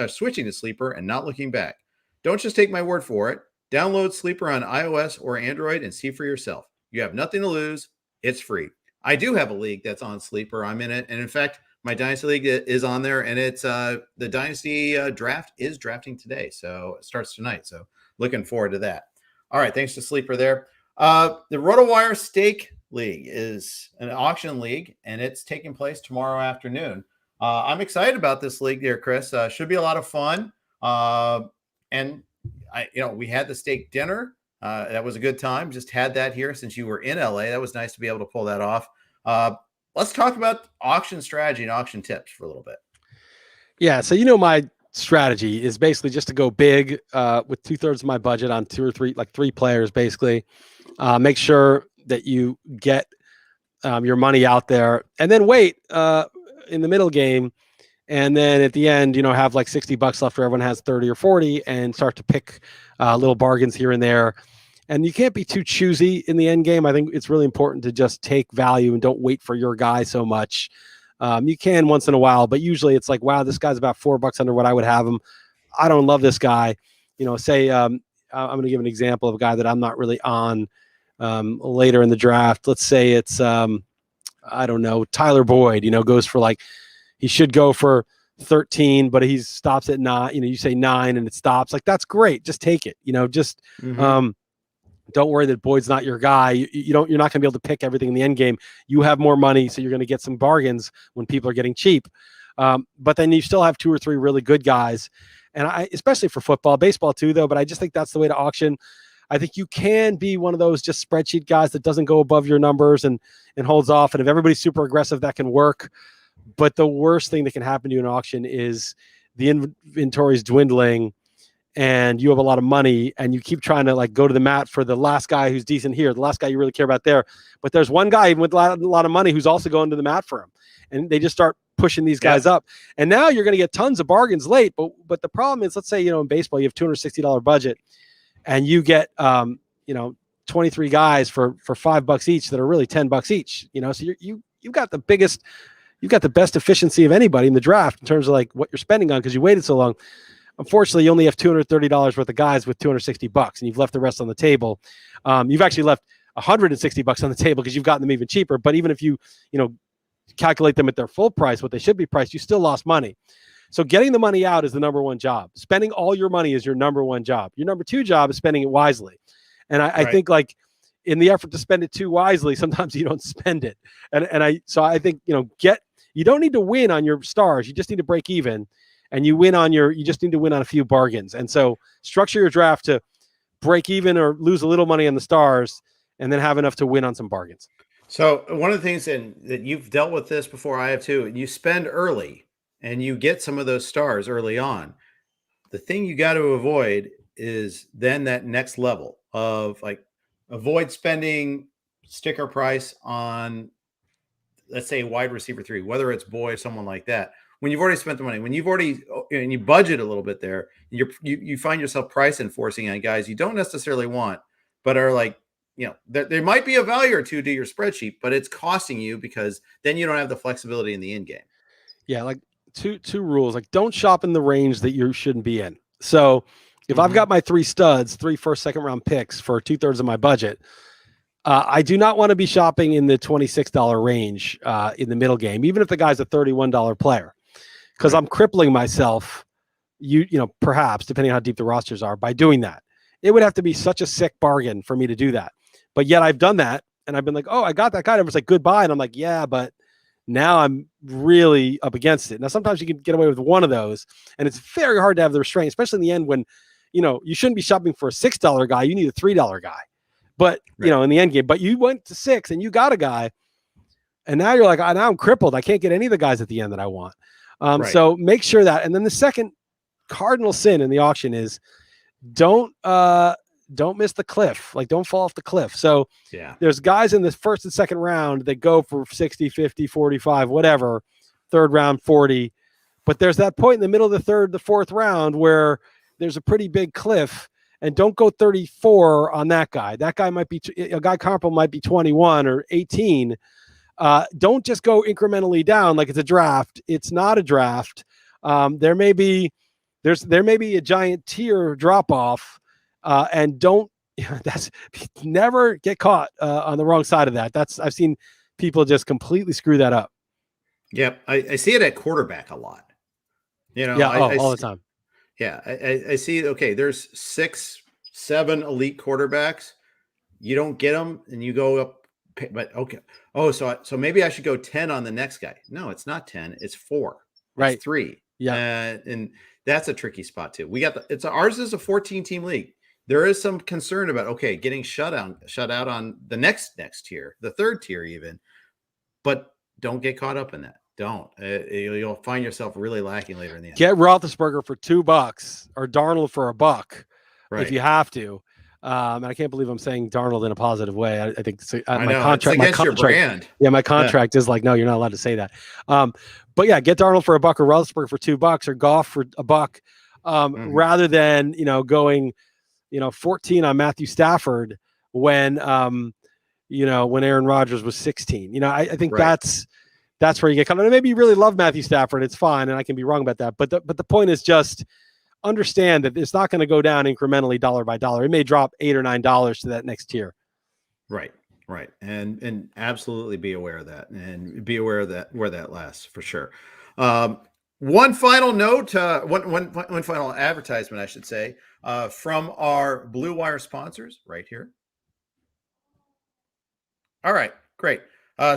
switching to Sleeper and not looking back. Don't just take my word for it. Download Sleeper on iOS or Android and see for yourself. You have nothing to lose. It's free. I do have a league that's on Sleeper. I'm in it. And in fact, my Dynasty League is on there, and it's the Dynasty draft is drafting today. So it starts tonight. So looking forward to that. All right. Thanks to Sleeper there. The RotoWire Stake League is an auction league, and it's taking place tomorrow afternoon. I'm excited about this league there, Chris. Should be a lot of fun. And we had the steak dinner. That was a good time. Just had that here since you were in LA. That was nice to be able to pull that off. Let's talk about auction strategy and auction tips for a little bit. Yeah. So, my strategy is basically just to go big with 2/3 of my budget on 2 or 3, like 3 players, basically. Make sure that you get your money out there and then wait in the middle game. And then at the end, have like $60 left where everyone has 30 or 40 and start to pick little bargains here and there. And you can't be too choosy in the end game. I think it's really important to just take value and don't wait for your guy so much. You can once in a while, but usually it's like, wow, this guy's about $4 under what I would have him. I don't love this guy. Say I'm going to give an example of a guy that I'm not really on later in the draft. Let's say it's, I don't know, Tyler Boyd, goes for like, he should go for 13, but he stops at 9. You say 9 and it stops. Like, that's great. Just take it. Don't worry that Boyd's not your guy. You're not going to be able to pick everything in the end game. You have more money, so you're going to get some bargains when people are getting cheap. But then you still have 2 or 3 really good guys, and especially for football, baseball too, though. But I just think that's the way to auction. I think you can be one of those just spreadsheet guys that doesn't go above your numbers and holds off. And if everybody's super aggressive, that can work. But the worst thing that can happen to you in an auction is the inventory is dwindling and you have a lot of money and you keep trying to like go to the mat for the last guy who's decent here, the last guy you really care about there. But there's one guy even with a lot of money who's also going to the mat for him. And they just start pushing these guys up. And now you're going to get tons of bargains late. But the problem is, let's say, in baseball, you have $260 budget and you get, 23 guys for $5 each that are really $10 each, so you've got the biggest, you've got the best efficiency of anybody in the draft in terms of like what you're spending on because you waited so long. Unfortunately, you only have $230 worth of guys with $260 and you've left the rest on the table. You've actually left $160 on the table because you've gotten them even cheaper. But even if you, calculate them at their full price, what they should be priced, you still lost money. So getting the money out is the number one job. Spending all your money is your number one job. Your number 2 job is spending it wisely. And I think like in the effort to spend it too wisely, sometimes you don't spend it. So I think, you don't need to win on your stars. You just need to break even. And you just need to win on a few bargains. And so structure your draft to break even or lose a little money on the stars and then have enough to win on some bargains. So one of the things that you've dealt with this before, I have too, you spend early and you get some of those stars early on. The thing you got to avoid is then that next level of like avoid spending sticker price on, let's say, wide receiver 3, whether it's Boy, someone like that. When you've already spent the money, when you've already, and you budget a little bit there, you find yourself price enforcing on guys you don't necessarily want, but are like, there might be a value or two to your spreadsheet, but it's costing you because then you don't have the flexibility in the end game. Yeah. Like two rules, like don't shop in the range that you shouldn't be in. So if I've got my 3 studs, 3 first, second round picks for 2/3 of my budget, I do not want to be shopping in the $26 range in the middle game, even if the guy's a $31 player. Because I'm crippling myself, perhaps, depending on how deep the rosters are, by doing that. It would have to be such a sick bargain for me to do that. But yet I've done that, and I've been like, oh, I got that guy. And everyone's like, goodbye. And I'm like, yeah, but now I'm really up against it. Now, sometimes you can get away with one of those, and it's very hard to have the restraint, especially in the end when, you shouldn't be shopping for a $6 guy. You need a $3 guy. But, in the end game. But you went to 6, and you got a guy, and now you're like, now I'm crippled. I can't get any of the guys at the end that I want. So make sure that, and then the second cardinal sin in the auction is don't miss the cliff. Like don't fall off the cliff. So there's guys in the first and second round that go for 60, 50, 45, whatever, third round 40. But there's that point in the middle of the third, the fourth round where there's a pretty big cliff, and don't go 34 on that guy. That guy might be a guy comparable might be 21 or 18. Don't just go incrementally down like it's a draft. It's not a draft. There may be a giant tier drop off, and don't. That's never get caught on the wrong side of that. I've seen people just completely screw that up. Yep, I see it at quarterback a lot. Yeah, all the time. Yeah, I see. Okay, there's 6, 7 elite quarterbacks. You don't get them, and you go up. But okay. Oh, so maybe I should go 10 on the next guy. No, it's not 10. It's 4. Right. It's 3. Yeah, and that's a tricky spot too. We got ours is a 14-team league. There is some concern about getting shut out on the next tier, the third tier even, but don't get caught up in that. Don't. You'll find yourself really lacking later in the end. Get Roethlisberger for $2 or Darnold for $1 if you have to. And I can't believe I'm saying Darnold in a positive way. I think my contract. It's against your brand. Yeah, my contract is like, no, you're not allowed to say that. But yeah, get Darnold for $1 or Roethlisberger for $2 or Goff for $1, rather than going 14 on Matthew Stafford when when Aaron Rodgers was 16. I think that's where you get caught. And maybe you really love Matthew Stafford, it's fine, and I can be wrong about that. But the point is just understand that it's not going to go down incrementally dollar by dollar. It may drop $8 or $9 to that next tier. Right. And absolutely be aware of that, and be aware of that where that lasts for sure. One final note, one final advertisement, I should say, from our Blue Wire sponsors right here. All right, great.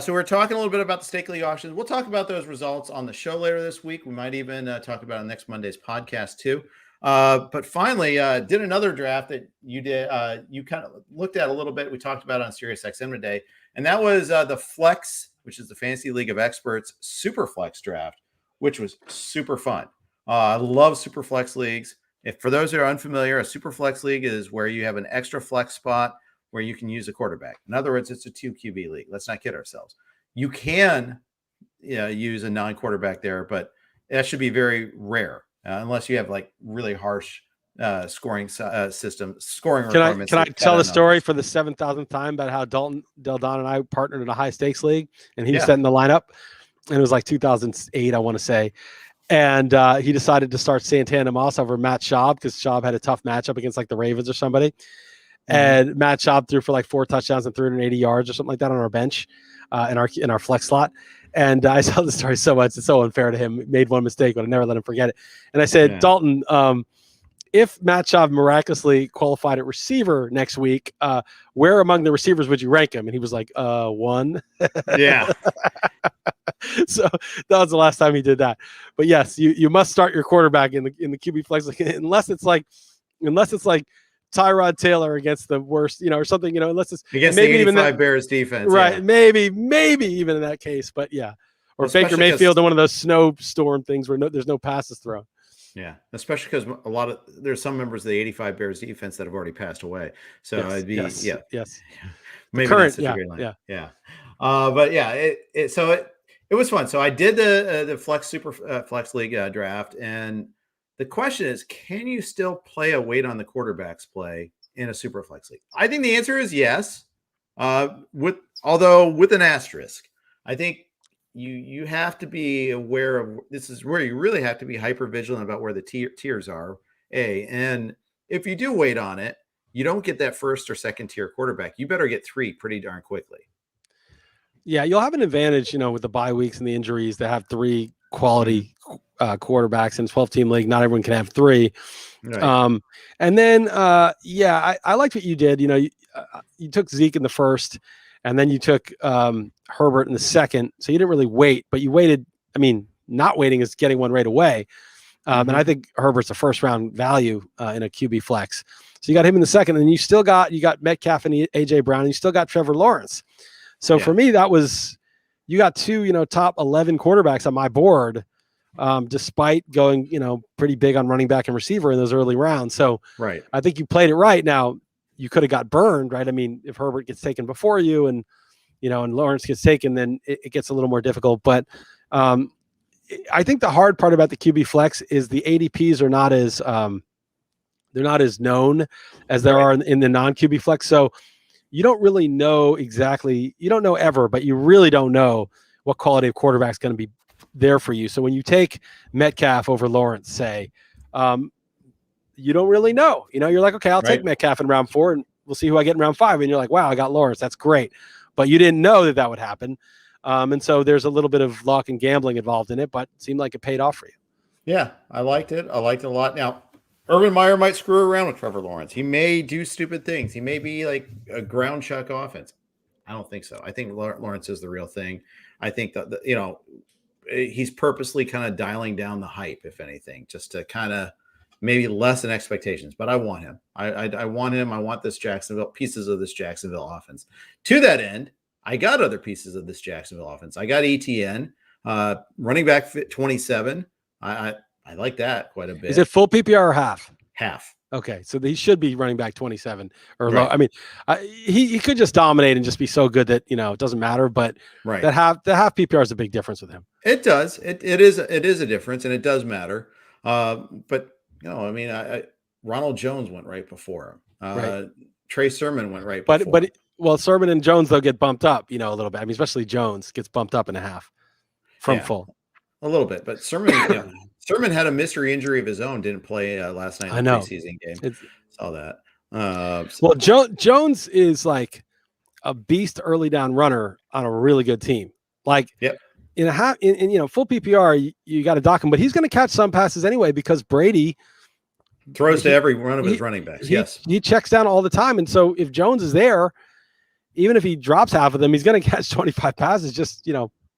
So we're talking a little bit about the Stake League auctions. We'll talk about those results on the show later this week. We might even talk about it on next Monday's podcast too. But finally, did another draft that you did. You kind of looked at a little bit. We talked about it on SiriusXM today, and that was the Flex, which is the Fantasy League of Experts Super Flex draft, which was super fun. I love Super Flex leagues. If for those who are unfamiliar, a Super Flex league is where you have an extra flex spot where you can use a quarterback. In other words, it's a 2 QB league. Let's not kid ourselves. You can use a non-quarterback there, but that should be very rare unless you have like really harsh scoring requirements. Can I tell the story for the 7,000th time about how Del Don and I partnered in a high stakes league, and he was setting the lineup, and it was like 2008, I want to say. And he decided to start Santana Moss over Matt Schaub because Schaub had a tough matchup against like the Ravens or somebody. And Matt Schaub threw for like 4 touchdowns and 380 yards or something like that on our bench in our flex slot. And I saw the story so much. It's so unfair to him. Made one mistake, but I never let him forget it. And I said, Dalton, if Matt Schaub miraculously qualified at receiver next week, where among the receivers would you rank him? And he was like, 1. Yeah. So that was the last time he did that. But yes, you must start your quarterback in the QB flex, unless it's like Tyrod Taylor against the worst, or something, unless it's against maybe the 85 Bears defense. Right. Yeah. Maybe even in that case, but yeah. Or especially Baker Mayfield in one of those snowstorm things where there's no passes thrown. Yeah. Especially because there's some members of the 85 Bears defense that have already passed away. So it'd be, yes. Maybe current, that's a great line. Yeah. But yeah, it was fun. So I did the Super Flex League draft, and the question is, can you still play a weight on the quarterbacks play in a Super Flex League? I think the answer is yes, although with an asterisk. I think you have to be aware of, this is where you really have to be hyper vigilant about where the tiers are. And if you do wait on it, you don't get that first or second tier quarterback. You better get 3 pretty darn quickly. Yeah, you'll have an advantage, with the bye weeks and the injuries to have 3 quality quarterbacks in a 12-team league. Not everyone can have 3. Right. And then, I liked what you did. You took Zeke in the first, and then you took Herbert in the second. So you didn't really wait, but you waited. I mean, not waiting is getting one right away. And I think Herbert's a first-round value in a QB flex. So you got him in the second, and you got Metcalf and AJ Brown, and you still got Trevor Lawrence. So for me, that was, you got 2, top 11 quarterbacks on my board, despite going, pretty big on running back and receiver in those early rounds. So I think you played it right. Now, you could have got burned, right? I mean, if Herbert gets taken before you and Lawrence gets taken, then it gets a little more difficult. But I think the hard part about the QB flex is the ADPs are not as they're not as known as there are in the non-QB flex. So you don't really know exactly, you don't know ever, but you really don't know what quality of quarterback is going to be there for you. So when you take Metcalf over Lawrence, say, you don't really know. You're like, okay, I'll take Right. Metcalf in round 4 and we'll see who I get in round 5. And you're like, wow, I got Lawrence. That's great. But you didn't know that would happen. And so there's a little bit of luck and gambling involved in it, but it seemed like it paid off for you. Yeah, I liked it. I liked it a lot. Now, Urban Meyer might screw around with Trevor Lawrence. He may do stupid things. He may be like a ground chuck offense. I don't think so. I think Lawrence is the real thing. I think that, he's purposely kind of dialing down the hype, if anything, just to kind of maybe lessen expectations. But I want him. I want him. I want pieces of this Jacksonville offense. To that end, I got other pieces of this Jacksonville offense. I got ETN, running back 27. I like that quite a bit. Is it full PPR or half? Half. Okay, so he should be running back 27 or Right. low. I mean, he could just dominate and just be so good that it doesn't matter. But Right. the half PPR is a big difference with him. It does. It is a difference, and it does matter. But Ronald Jones went right before him. Right. Trey Sermon went right before. But Sermon and Jones they'll get bumped up, a little bit. I mean, especially Jones gets bumped up in a half from full. A little bit, but Sermon, Sermon had a mystery injury of his own. Didn't play last night in the preseason game. Saw that. Well, Jones is like a beast early down runner on a really good team. Like, in a half, in full PPR, you got to dock him, but he's going to catch some passes anyway because Brady throws to every one of his running backs. He checks down all the time, and so if Jones is there, even if he drops half of them, he's going to catch 25 passes just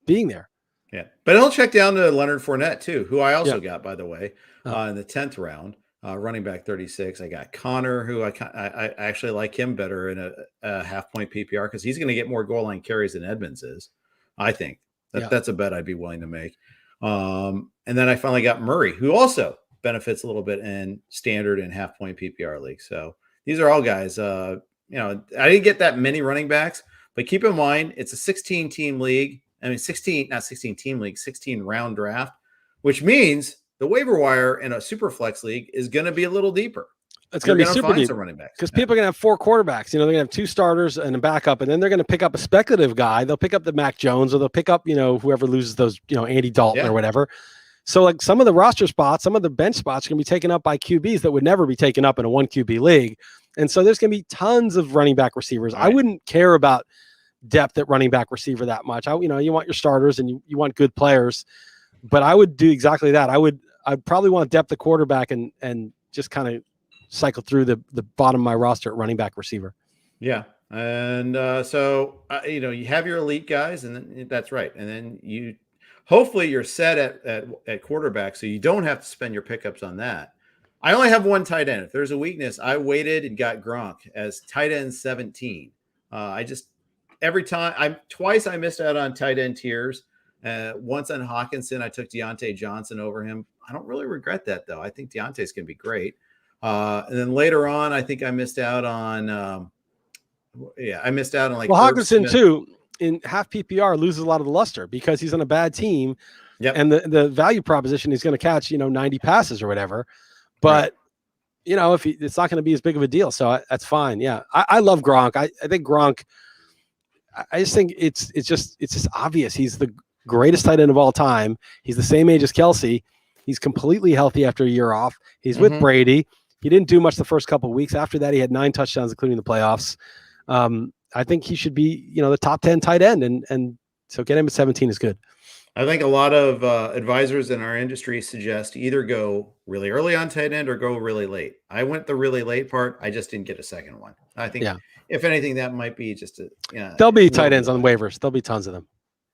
being there. Yeah, but he'll check down to Leonard Fournette too, who I also got, by the way, in the 10th round, running back 36. I got Connor, who I actually like him better in a half point PPR because he's going to get more goal line carries than Edmonds is. I think that's a bet I'd be willing to make. And then I finally got Murray, who also benefits a little bit in standard and half point PPR leagues. So these are all guys. I didn't get that many running backs, but keep in mind it's a 16 team league. 16 team league, 16 round draft, which means the waiver wire in a super flex league is going to be a little deeper. It's going to be super deep running backs because people are going to have 4 quarterbacks. They're going to have 2 starters and a backup, and then they're going to pick up a speculative guy. They'll pick up the Mac Jones, or they'll pick up, whoever loses those, Andy Dalton or whatever. So like some of the roster spots, some of the bench spots are going to be taken up by QBs that would never be taken up in a 1 QB league. And so there's going to be tons of running back receivers. Right. I wouldn't care about depth at running back receiver that much. You want your starters and you want good players, but I would do exactly that. I'd probably want depth at quarterback and just kind of cycle through the bottom of my roster at running back receiver. Yeah. And you have your elite guys, and then that's right. And then hopefully you're set at quarterback, so you don't have to spend your pickups on that. I only have 1 tight end. If there's a weakness, I waited and got Gronk as tight end 17. Twice I missed out on tight end tiers. Once on Hawkinson, I took Deontay Johnson over him. I don't really regret that though. I think Deontay's going to be great. And then later on, I think I missed out on. Hawkinson too in half PPR loses a lot of the luster because he's on a bad team. Yep. And the value proposition he's going to catch 90 passes or whatever, but if it's not going to be as big of a deal, so that's fine. Yeah, I love Gronk. I think Gronk. I just think it's just obvious. He's the greatest tight end of all time. He's the same age as Kelsey. He's completely healthy after a year off. He's with Brady. He didn't do much the first couple of weeks. After that, he had 9 touchdowns, including the playoffs. I think he should be, the top 10 tight end, and so get him at 17 is good. I think a lot of advisors in our industry suggest either go really early on tight end or go really late. I went the really late part. I just didn't get a second one. I think, if anything, that might be just there'll be tight ends on waivers. There'll be tons of them.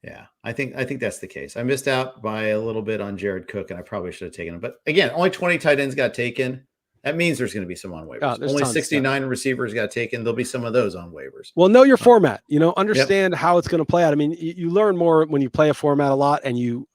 Yeah, I think that's the case. I missed out by a little bit on Jared Cook, and I probably should have taken him. But again, only 20 tight ends got taken. That means there's going to be some on waivers. Only 69 receivers got taken. There'll be some of those on waivers. Well, know your format. Understand how it's going to play out. I mean, you learn more when you play a format a lot, and you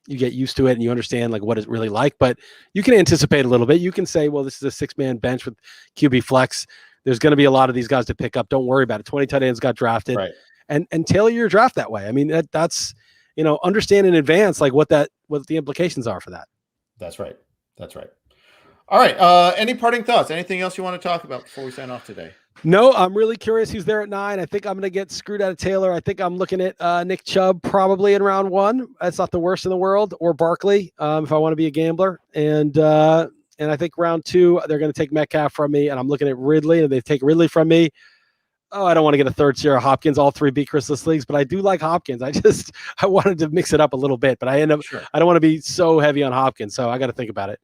get used to it, and you understand like what it's really like. But you can anticipate a little bit. You can say, well, this is a 6-man bench with QB flex. There's going to be a lot of these guys to pick up. Don't worry about it. 20 tight ends got drafted, right? And tailor your draft that way. I mean, that's understand in advance like what the implications are for that. That's right. All right. Any parting thoughts? Anything else you want to talk about before we sign off today? No, I'm really curious who's there at 9. I think I'm going to get screwed out of Taylor. I think I'm looking at Nick Chubb probably in round 1. That's not the worst in the world, or Barkley if I want to be a gambler. And And I think round 2, they're going to take Metcalf from me. And I'm looking at Ridley, and they take Ridley from me. Oh, I don't want to get a third tier of Hopkins. All 3 beat Chrisless leagues, but I do like Hopkins. I wanted to mix it up a little bit, but I don't want to be so heavy on Hopkins. So I got to think about it.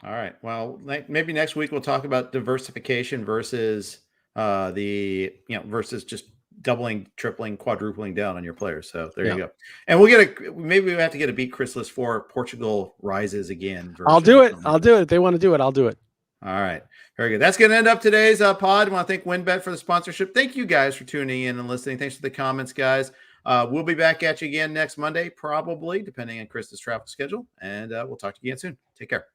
All right. Well, maybe next week we'll talk about diversification versus versus just doubling, tripling, quadrupling down on your players. So there you go. And maybe we have to get a beat Chrisless for Portugal rises again. I'll do it. If they want to do it, I'll do it. All right. Very good. That's going to end up today's pod. I want to thank WynnBET for the sponsorship. Thank you guys for tuning in and listening. Thanks for the comments, guys. We'll be back at you again next Monday, probably, depending on Chris's travel schedule. And we'll talk to you again soon. Take care.